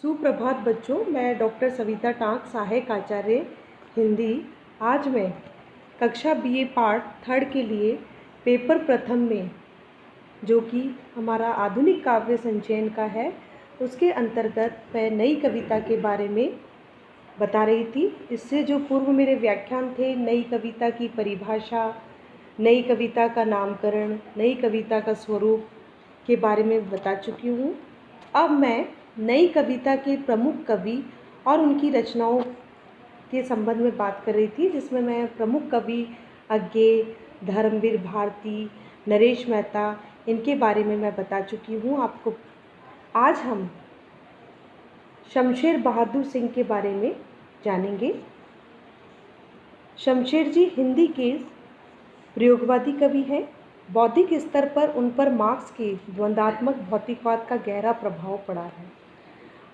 सुप्रभात बच्चों, मैं डॉक्टर सविता टांक, सहायक आचार्य हिंदी। आज मैं कक्षा बीए पार्ट थर्ड के लिए पेपर प्रथम में, जो कि हमारा आधुनिक काव्य संचयन का है, उसके अंतर्गत मैं नई कविता के बारे में बता रही थी। इससे जो पूर्व मेरे व्याख्यान थे, नई कविता की परिभाषा, नई कविता का नामकरण, नई कविता का स्वरूप के बारे में बता चुकी हूँ। अब मैं नई कविता के प्रमुख कवि और उनकी रचनाओं के संबंध में बात कर रही थी, जिसमें मैं प्रमुख कवि अज्ञे, धर्मवीर भारती, नरेश मेहता, इनके बारे में मैं बता चुकी हूँ आपको। आज हम शमशेर बहादुर सिंह के बारे में जानेंगे। शमशेर जी हिंदी के प्रयोगवादी कवि हैं। बौद्धिक स्तर पर उन पर मार्क्स के द्वंद्वात्मक भौतिकवाद का गहरा प्रभाव पड़ा है।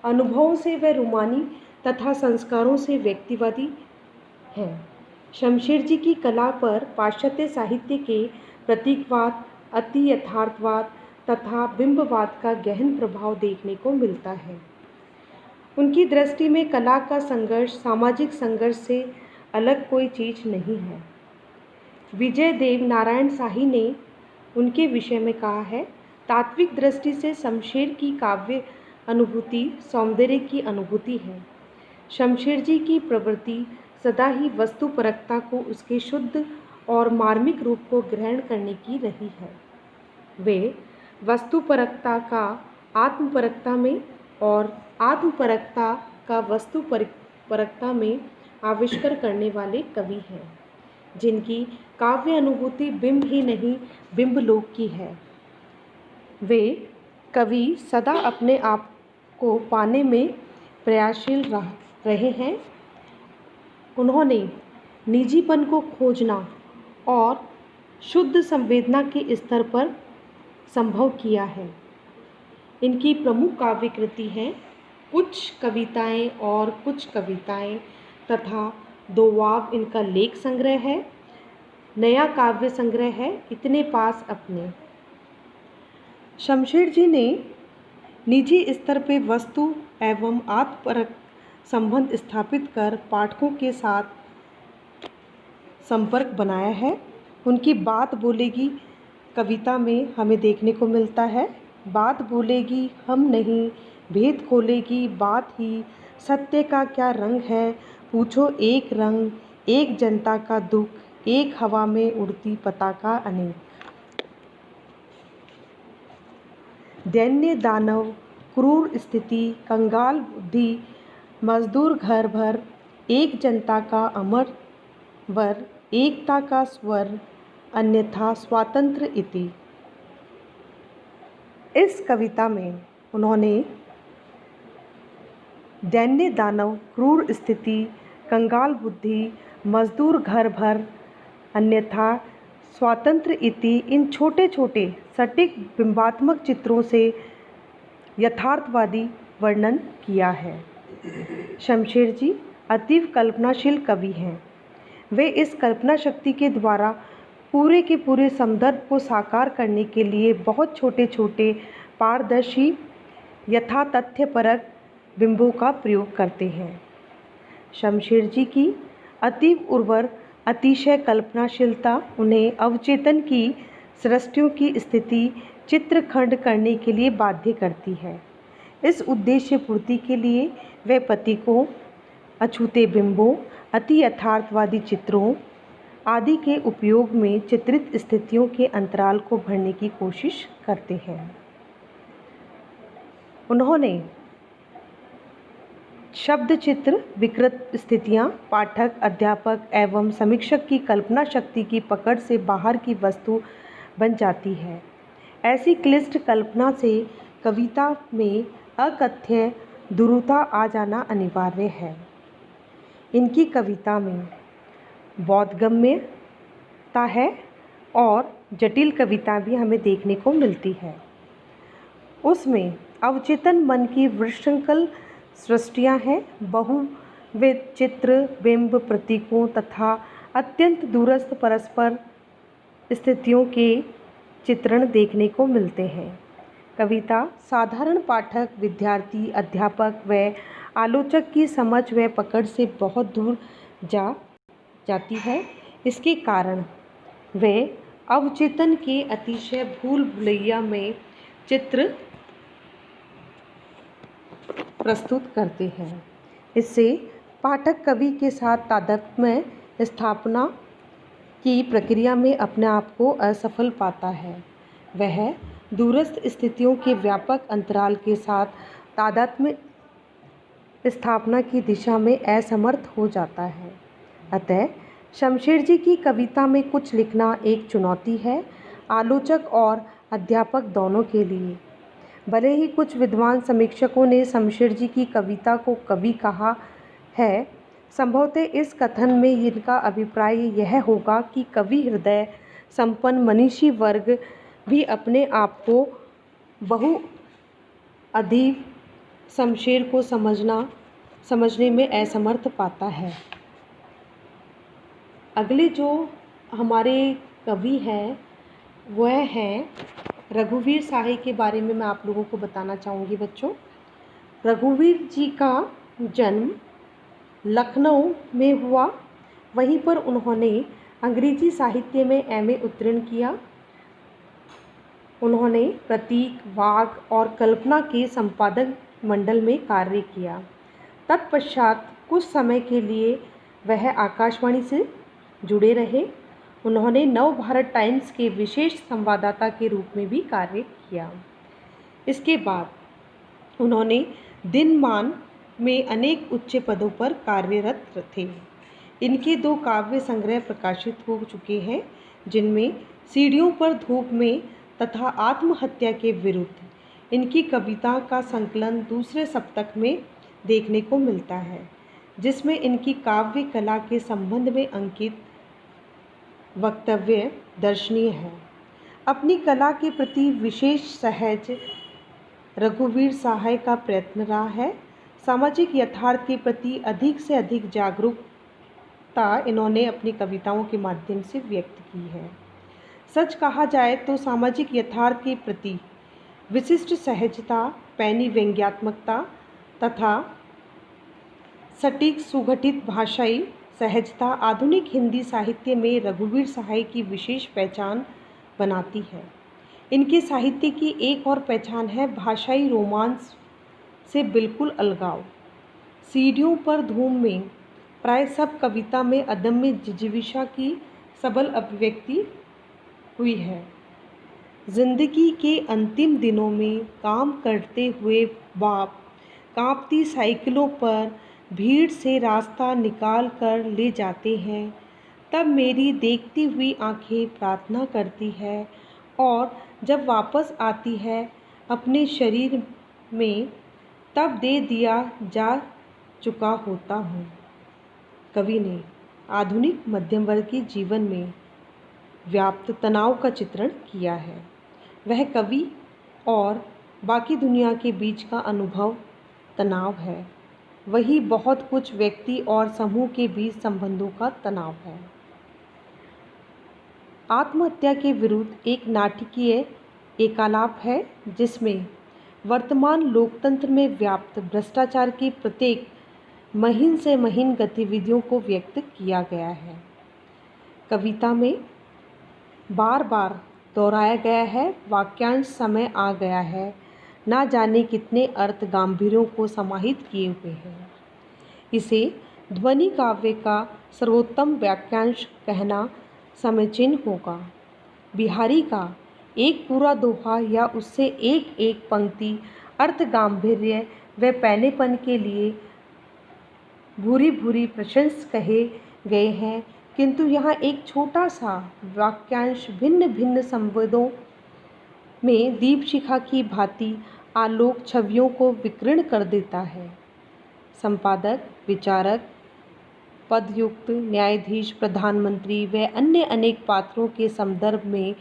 अनुभवों से वे रूमानी तथा संस्कारों से व्यक्तिवादी हैं। शमशेर जी की कला पर पाश्चात्य साहित्य के प्रतीकवाद, अति यथार्थवाद तथा बिंबवाद का गहन प्रभाव देखने को मिलता है। उनकी दृष्टि में कला का संघर्ष सामाजिक संघर्ष से अलग कोई चीज़ नहीं है। विजय देव नारायण शाही ने उनके विषय में कहा है, तात्विक दृष्टि से शमशेर की काव्य अनुभूति सौंदर्य की अनुभूति है। शमशेर जी की प्रवृत्ति सदा ही वस्तुपरकता को उसके शुद्ध और मार्मिक रूप को ग्रहण करने की रही है। वे वस्तुपरकता का आत्मपरकता में और आत्मपरकता का वस्तुपरकता में आविष्कार करने वाले कवि हैं, जिनकी काव्य अनुभूति बिंब ही नहीं बिंबलोक की है। वे कवि सदा अपने आप को पाने में प्रयासशील रहे हैं। उन्होंने निजीपन को खोजना और शुद्ध संवेदना के स्तर पर संभव किया है। इनकी प्रमुख काव्य कृति हैं कुछ कविताएं और कुछ कविताएं तथा दोवाब इनका लेख संग्रह है। नया काव्य संग्रह है इतने पास अपने। शमशेर जी ने निजी स्तर पे वस्तु एवं आत्मपरक संबंध स्थापित कर पाठकों के साथ संपर्क बनाया है। उनकी बात बोलेगी कविता में हमें देखने को मिलता है। बात बोलेगी हम नहीं, भेद खोलेगी बात ही, सत्य का क्या रंग है पूछो एक रंग, एक जनता का दुख, एक हवा में उड़ती पताका अनेक। दैन्य दानव, क्रूर स्थिति, कंगाल बुद्धि, मजदूर घर भर, एक जनता का अमर वर, एकता का स्वर, अन्यथा स्वातंत्र इति। इस कविता में उन्होंने दैन्य दानव, क्रूर स्थिति, कंगाल बुद्धि, मजदूर घर भर, अन्यथा स्वातंत्र इति इन छोटे छोटे सटीक बिंबात्मक चित्रों से यथार्थवादी वर्णन किया है। शमशेर जी अतीव कल्पनाशील कवि हैं। वे इस कल्पना शक्ति के द्वारा पूरे के पूरे संदर्भ को साकार करने के लिए बहुत छोटे छोटे पारदर्शी यथातथ्यपरक बिंबों का प्रयोग करते हैं। शमशेर जी की अतीव उर्वर अतिशय कल्पनाशीलता उन्हें अवचेतन की सृष्टियों की स्थिति चित्रखंड करने के लिए बाध्य करती है। इस उद्देश्य पूर्ति के लिए वे प्रतीकों, अछूते बिंबों, अति यथार्थवादी चित्रों आदि के उपयोग में चित्रित स्थितियों के अंतराल को भरने की कोशिश करते हैं। उन्होंने शब्द चित्र, विकृत स्थितियाँ, पाठक, अध्यापक एवं समीक्षक की कल्पना शक्ति की पकड़ से बाहर की वस्तु बन जाती है। ऐसी क्लिष्ट कल्पना से कविता में अकथ्य दुरूहता आ जाना अनिवार्य है। इनकी कविता में बोधगम्यता है और जटिल कविता भी हमें देखने को मिलती है। उसमें अवचेतन मन की विशृंखल सृष्टियाँ हैं, बहुविध चित्र, बिंब, प्रतीकों तथा अत्यंत दूरस्थ परस्पर स्थितियों के चित्रण देखने को मिलते हैं। कविता साधारण पाठक, विद्यार्थी, अध्यापक व आलोचक की समझ व पकड़ से बहुत दूर जाती है। इसके कारण वे अवचेतन के अतिशय भूल भुलैया में चित्र प्रस्तुत करते हैं। इससे पाठक कवि के साथ तादात्म्य स्थापना की प्रक्रिया में अपने आप को असफल पाता है। वह दूरस्थ स्थितियों के व्यापक अंतराल के साथ तादात्म्य स्थापना की दिशा में असमर्थ हो जाता है। अतः शमशेर जी की कविता में कुछ लिखना एक चुनौती है, आलोचक और अध्यापक दोनों के लिए। भले ही कुछ विद्वान समीक्षकों ने शमशेर जी की कविता को कवि कहा है, संभवतः इस कथन में इनका अभिप्राय यह होगा कि कवि हृदय संपन्न मनीषी वर्ग भी अपने आप को बहु अधिक शमशेर को समझने में असमर्थ पाता है। अगले जो हमारे कवि हैं वह हैं रघुवीर साहनी के बारे में मैं आप लोगों को बताना चाहूँगी बच्चों। रघुवीर जी का जन्म लखनऊ में हुआ। वहीं पर उन्होंने अंग्रेजी साहित्य में एमए उत्तीर्ण किया। उन्होंने प्रतीक, वाग और कल्पना के संपादक मंडल में कार्य किया। तत्पश्चात कुछ समय के लिए वह आकाशवाणी से जुड़े रहे। उन्होंने नव भारत टाइम्स के विशेष संवाददाता के रूप में भी कार्य किया। इसके बाद उन्होंने दिनमान में अनेक उच्च पदों पर कार्यरत थे। इनके 2 काव्य संग्रह प्रकाशित हो चुके हैं, जिनमें सीढ़ियों पर धूप में तथा आत्महत्या के विरुद्ध इनकी कविता का संकलन दूसरे सप्तक में देखने को मिलता है, जिसमें इनकी काव्य कला के संबंध में अंकित वक्तव्य दर्शनीय है। अपनी कला के प्रति विशेष सहज रघुवीर साहनी का प्रयत्न रहा है। सामाजिक यथार्थ के प्रति अधिक से अधिक जागरूकता इन्होंने अपनी कविताओं के माध्यम से व्यक्त की है। सच कहा जाए तो सामाजिक यथार्थ के प्रति विशिष्ट सहजता, पैनी व्यंग्यात्मकता तथा सटीक सुगठित भाषाई सहजता आधुनिक हिंदी साहित्य में रघुवीर साहनी की विशेष पहचान बनाती है। इनके साहित्य की एक और पहचान है भाषाई रोमांस से बिल्कुल अलगाव। सीढ़ियों पर धूम में प्राय सब कविता में अदम्य जिजीविषा की सबल अभिव्यक्ति हुई है। जिंदगी के अंतिम दिनों में काम करते हुए बाप कांपती साइकिलों पर भीड़ से रास्ता निकाल कर ले जाते हैं, तब मेरी देखती हुई आंखें प्रार्थना करती है और जब वापस आती है अपने शरीर में, तब दे दिया जा चुका होता हूँ। कवि ने आधुनिक मध्यम वर्ग के जीवन में व्याप्त तनाव का चित्रण किया है। वह कवि और बाकी दुनिया के बीच का अनुभव तनाव है, वही बहुत कुछ व्यक्ति और समूह के बीच संबंधों का तनाव है। आत्महत्या के विरुद्ध एक नाटकीय एकालाप है, जिसमें वर्तमान लोकतंत्र में व्याप्त भ्रष्टाचार की प्रत्येक महीन से महीन गतिविधियों को व्यक्त किया गया है। कविता में बार बार दोहराया गया है, वाक्यांश समय आ गया है, ना जाने कितने अर्थ गांभीर्यों को समाहित किए हुए हैं। इसे ध्वनि काव्य का सर्वोत्तम वाक्यांश कहना समीचीन होगा। बिहारी का एक पूरा दोहा या उससे एक एक पंक्ति अर्थ गांभीर्य व पैनेपन के लिए भूरी भूरी प्रशंस कहे गए हैं, किंतु यहाँ एक छोटा सा वाक्यांश भिन्न भिन्न संवेदों में दीपशिखा की भांति आलोक छवियों को विकीर्ण कर देता है। संपादक, विचारक, पदयुक्त, न्यायाधीश, प्रधानमंत्री व अन्य अनेक पात्रों के संदर्भ में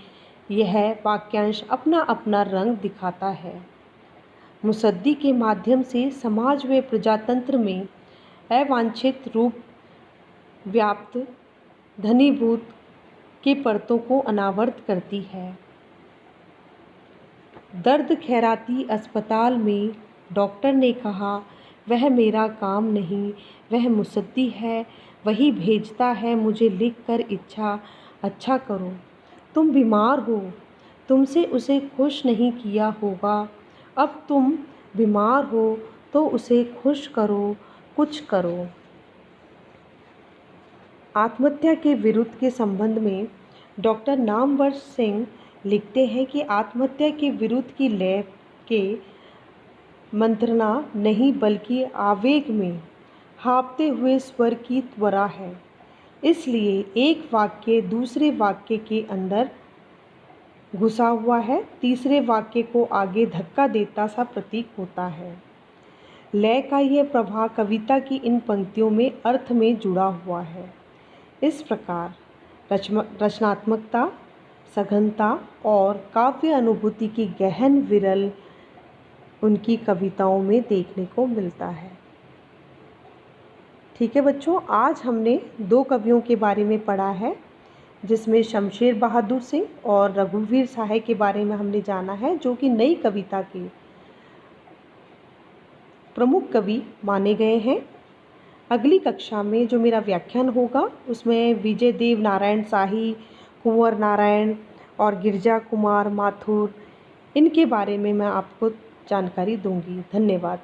यह वाक्यांश अपना अपना रंग दिखाता है। मुसद्दी के माध्यम से समाज व प्रजातंत्र में अवांछित रूप व्याप्त घनीभूत के परतों को अनावृत करती है। दर्द खैराती अस्पताल में डॉक्टर ने कहा, वह मेरा काम नहीं, वह मुसद्दी है, वही भेजता है मुझे लिख कर इच्छा, अच्छा करो। तुम बीमार हो, तुमसे उसे खुश नहीं किया होगा, अब तुम बीमार हो तो उसे खुश करो, कुछ करो। आत्महत्या के विरुद्ध के संबंध में डॉक्टर नामवर सिंह लिखते हैं कि आत्महत्या के विरुद्ध की लय के मंत्रणा नहीं बल्कि आवेग में हाँफते हुए स्वर की त्वरा है। इसलिए एक वाक्य दूसरे वाक्य के अंदर घुसा हुआ है, तीसरे वाक्य को आगे धक्का देता सा प्रतीक होता है। लय का यह प्रभाव कविता की इन पंक्तियों में अर्थ में जुड़ा हुआ है। इस प्रकार रचनात्मकता, सघनता और काव्य अनुभूति की गहन विरल उनकी कविताओं में देखने को मिलता है। ठीक है बच्चों, आज हमने 2 कवियों के बारे में पढ़ा है, जिसमें शमशेर बहादुर सिंह और रघुवीर सहाय के बारे में हमने जाना है, जो कि नई कविता के प्रमुख कवि माने गए हैं। अगली कक्षा में जो मेरा व्याख्यान होगा उसमें विजय देव नारायण शाही, कुंवर नारायण और गिरजा कुमार माथुर, इनके बारे में मैं आपको जानकारी दूंगी। धन्यवाद।